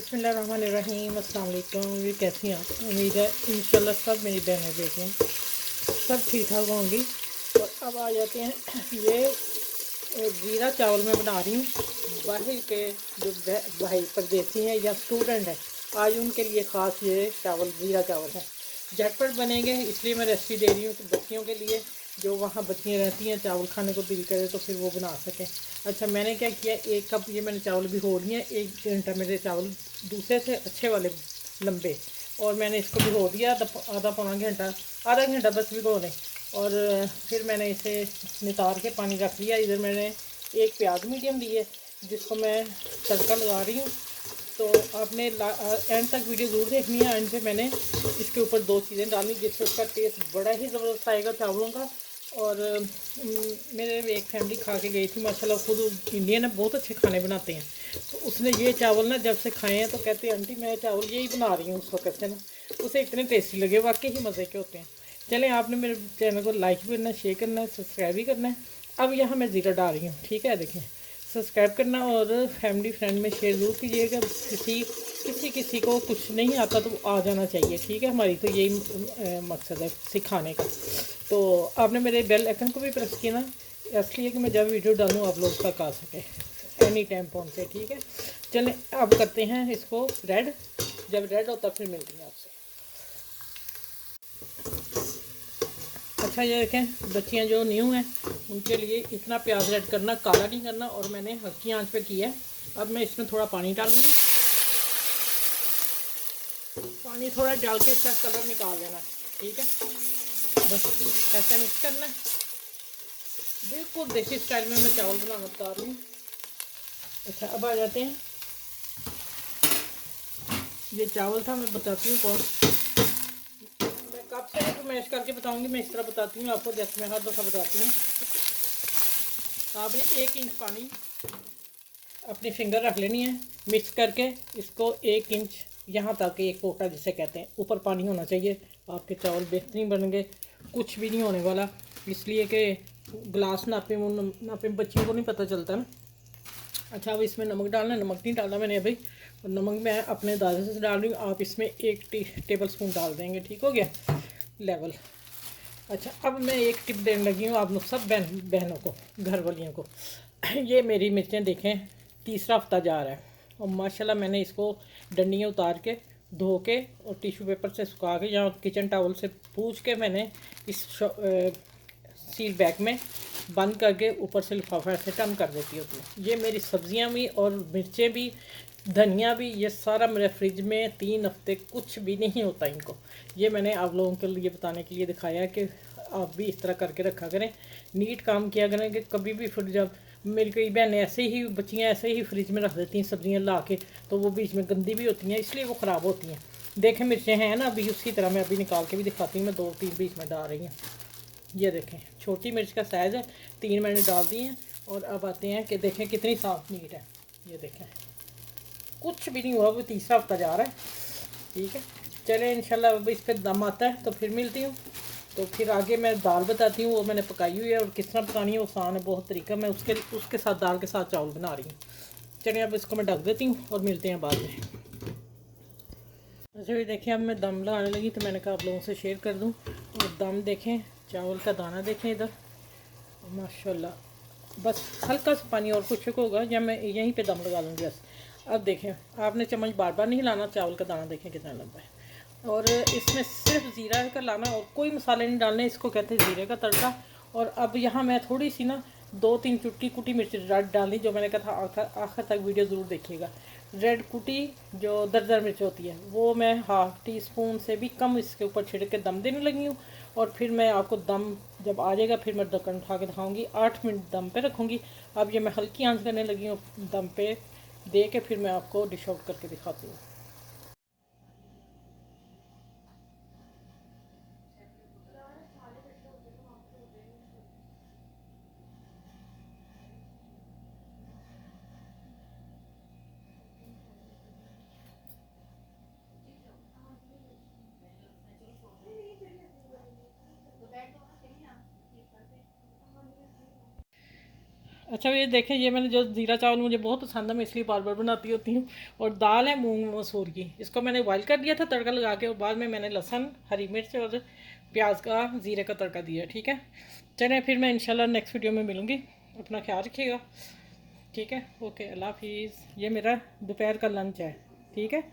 बिस्मिल्लाहिर्रहमानिर्रहीम। अस्सलाम वालेकुम। ये कैसी हैं आप? उम्मीद है इंशाल्लाह सब मेरी बहनें बेटियाँ सब ठीक ठाक होंगी। और अब आ जाते हैं ये ज़ीरा चावल मैं बना रही हूँ। बाहर के जो भाई परदेसी हैं या स्टूडेंट हैं, आज उनके लिए ख़ास ये चावल ज़ीरा चावल है। झटपट बनेंगे, इसलिए मैं रेसिपी दे रही हूँ कि बच्चियों के लिए, जो वहाँ बच्चियाँ रहती हैं, चावल खाने को दिल करे तो फिर वो बना सकें। अच्छा, मैंने क्या किया, 1 कप ये मैंने चावल भिगो लिए। 1 घंटा मेरे चावल दूसरे से अच्छे वाले लंबे, और मैंने इसको भिगो दिया आधा पौना घंटा, आधा घंटा बस भिगो लें। और फिर मैंने इसे नितार के पानी रख लिया। इधर मैंने 1 प्याज मीडियम ली है, जिसको मैं तड़का लगा रही हूँ। तो आपने एंड तक वीडियो ज़रूर देखनी है। एंड पे मैंने इसके ऊपर 2 चीज़ें डाली, जिससे उसका टेस्ट बड़ा ही ज़बरदस्त आएगा चावलों का। और मेरे एक फैमिली खा के गई थी, माशाल्लाह, खुद इंडियन है, बहुत अच्छे खाने बनाते हैं। तो उसने ये चावल ना जब से खाए हैं तो कहते हैं आंटी मैं चावल यही बना रही हूँ उस वक्त से ना, उसे इतने टेस्टी लगे, वाकई ही मज़े के होते हैं। चलें, आपने मेरे चैनल को लाइक भी करना है, शेयर करना है, सब्सक्राइब भी करना है। अब यहाँ मैं ज़ीरा डाल रही हूँ, ठीक है। देखें, सब्सक्राइब करना और फैमिली फ्रेंड में शेयर ज़रूर कीजिएगा। किसी को कुछ नहीं आता तो आ जाना चाहिए, ठीक है। हमारी तो यही मकसद है सिखाने का। तो आपने मेरे बेल आइकन को भी प्रेस किया ना, इसलिए कि मैं जब वीडियो डालूँ आप लोग तक आ सके एनी टाइम फोन से, ठीक है। चलें, अब करते हैं इसको रेड। जब रेड होता फिर मिलती हैं आपसे। अच्छा, ये देखें, बच्चियाँ जो न्यू हैं उनके लिए इतना प्याज रेड करना, काला नहीं करना, और मैंने हल्की आंच पे किया है। अब मैं इसमें थोड़ा पानी डालूँगी। पानी थोड़ा डाल के इसका कलर निकाल लेना है, ठीक है। बस ऐसे मिक्स करना है। बिल्कुल देसी स्टाइल में मैं चावल बनाना बता रही हूँ। अच्छा, अब आ जाते हैं, ये चावल था, मैं बताती हूँ कौन। मैं कप से नहीं मैश करके बताऊँगी, मैं इस तरह बताती हूँ आपको, जैसे मैं हर दफ़ा बताती हूँ। आपने 1 इंच पानी अपनी फिंगर रख लेनी है, मिक्स करके इसको 1 इंच यहाँ तक, एक पोटा जिसे कहते हैं, ऊपर पानी होना चाहिए। आपके चावल बेहतरीन बनेंगे, कुछ भी नहीं होने वाला। इसलिए कि गिलास नापे नापे बच्चियों को नहीं पता चलता ना। अच्छा, अब इसमें नमक डालना है। नमक नहीं डालना मैंने अभी, नमक मैं अपने अंदाजे से डाल रही हूँ। आप इसमें 1 टेबल स्पून डाल देंगे, ठीक हो गया लेवल। अच्छा, अब मैं एक टिप देने लगी हूँ आप लोग सब बहनों को, घर वालियों को। ये मेरी मिर्चें देखें, तीसरा हफ्ता जा रहा है, और माशाल्लाह मैंने इसको डंडियाँ उतार के, धो के, और टिश्यू पेपर से सुखा के, या किचन टावल से पूछ के, मैंने इस सील बैग में बंद करके ऊपर से लिफाफा ऐसे टन कर देती होती है। ये मेरी सब्जियां भी और मिर्चें भी, धनिया भी, ये सारा मेरे फ्रिज में 3 हफ्ते कुछ भी नहीं होता इनको। ये मैंने आप लोगों के लिए बताने के लिए दिखाया कि आप भी इस तरह करके रखा करें, नीट काम किया करें। कि कभी भी फिर जब मेरी कई बहनें ऐसे ही, बच्चियाँ ऐसे ही फ्रिज में रख देती हैं सब्जियाँ ला के, तो वो बीच में गंदी भी होती हैं, इसलिए वो ख़राब होती हैं। देखें, मिर्चें हैं ना अभी, उसी तरह मैं अभी निकाल के भी दिखाती हूँ। मैं 2-3 बीच में डाल रही हूँ। ये देखें, छोटी मिर्च का साइज़ है, 3 मैंने डाल दी हैं। और अब आते हैं कि देखें कितनी साफ़ नीट है। ये देखें, कुछ भी नहीं हुआ, वो तीसरा हफ्ता जा रहा है, ठीक है। चले, इंशाल्लाह अब इस पर दम आता है तो फिर मिलती हूँ। तो फिर आगे मैं दाल बताती हूँ, वो मैंने पकाई हुई है, और किस तरह पकानी है आसान है बहुत तरीका। मैं उसके साथ, दाल के साथ चावल बना रही हूँ। चलिए, अब इसको मैं ढक देती हूँ और मिलते हैं बाद में। अच्छा, ये देखिए, अब मैं दम लगाने लगी तो मैंने कहा आप लोगों से शेयर कर दूँ। और दम देखें, चावल का दाना देखें इधर, माशाल्लाह। बस हल्का सा पानी और कुछ होगा, या मैं यहीं पे दम लगा लूँगी बस। अब देखें, आपने चम्मच बार बार नहीं हिलाना। चावल का दाना देखें कितना लंबा है, और इसमें सिर्फ ज़ीरा का लाना, और कोई मसाले नहीं डालने, इसको कहते हैं ज़ीरे का तड़का। और अब यहाँ मैं थोड़ी सी ना 2-3 चुटकी कुटी मिर्च डाली, जो मैंने कहा था आखिर तक वीडियो ज़रूर देखिएगा। रेड कुटी जो दरदर मिर्च होती है, वो मैं ½ टीस्पून से भी कम इसके ऊपर छिड़क के दम देने लगी हूँ। और फिर मैं आपको दम जब आ जाएगा फिर मैं ढक्कन उठा के दिखाऊँगी। 8 मिनट दम पे रखूँगी। अब ये मैं हल्की आंच करने लगी हूँ, दम पे दे के फिर मैं आपको डिश आउट करके दिखाती हूँ। अच्छा ये देखें, ये मैंने जो ज़ीरा चावल मुझे बहुत पसंद है, मैं इसलिए बार बार बनाती होती हूँ। और दाल है मूंग मसूर की, इसको मैंने बॉइल कर दिया था तड़का लगा के, और बाद में मैंने लहसुन, हरी मिर्च और प्याज का ज़ीरे का तड़का दिया। ठीक है, चलें फिर मैं इंशाल्लाह नेक्स्ट वीडियो में मिलूँगी। अपना ख्याल रखिएगा। ठीक है, ओके, अल्लाह हाफिज़। ये मेरा दोपहर का लंच है। ठीक है।